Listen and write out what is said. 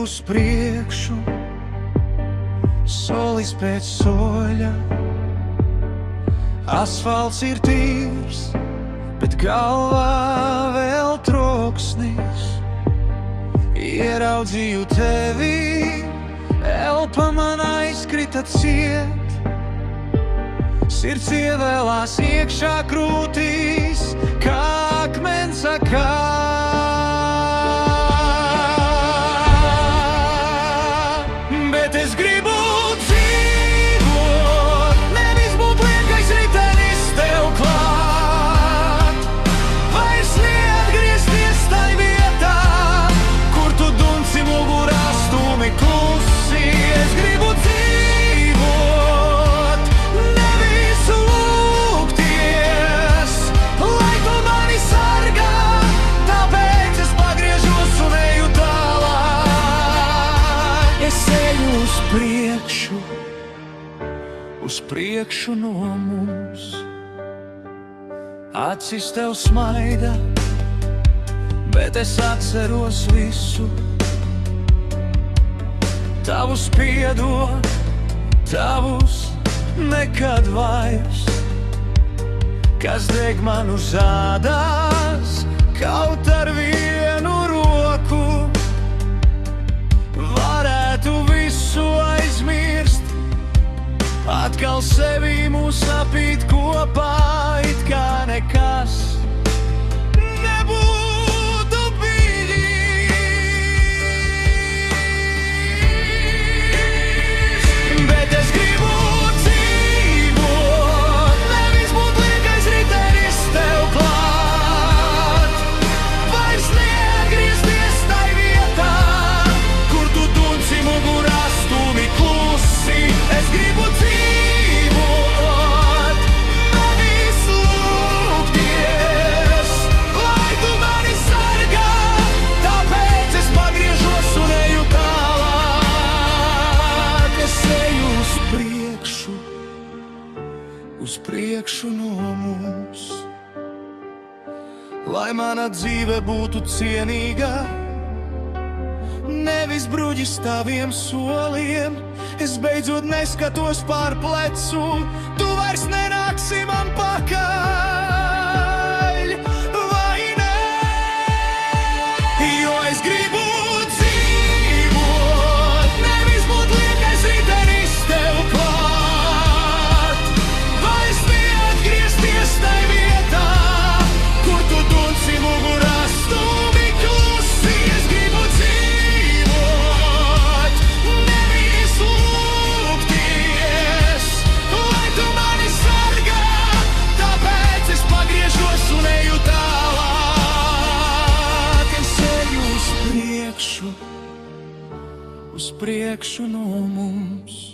uz priekšu, solis pēc soļa. Asfalts ir tīrs, bet galvā vēl troksnis. Ieraudzīju tevi, elpa man aizkrita ciet. Sirds ievēlās iekšā krūtīs, kā akmens akā. Bet es gribu dzīvot, nevis būt liekais ritenis tev klāt. Vairs neatgriezties tai vietā, kur tu dunci mugurā stūmi klusi. Es gribu dzīvot, nevis lūgties, lai tu mani sargā. Tāpēc es pagriežos un eju tālāk. Es eju uz priekšu no mums. Acis tev smaida, bet es atceros visu. Tavus piedod, tavus nekad vairs, kas deg man uz ādās, kaut ar vienu roku. Varētu visu aizmirst, atkal sevi mūs apīt kopā, it kā nekas nebūtu bijis. Bet es gribu dzīvot, nevis būt liekais ritenis tev klāt. Vairs neatgriezties tai vietā, kur tu dunci mugurā stūmi klusi. Es gribu dzīvot, nevis lūgties, lai tu mani sargā. Tāpēc es pagriežos un eju tālāk. Es eju uz priekšu no mums. Lai mana dzīve būtu cienīga, nevis bruģis taviem soliem. Es beidzot neskatos pār plecu, tu vairs nenāksi man pakaļ, vai ne? Jo es gribu dzīvot, nevis būt liekais ritenis tev klāt. Vairs neatgriezties tai vietā, kur tu dunci mugurā stūmi klusi. Es gribu dzīvot, nevis lūgties, lai tu mani sargā. Tāpēc es pagriežos un eju tālāk. Es eju uz priekšu no mums.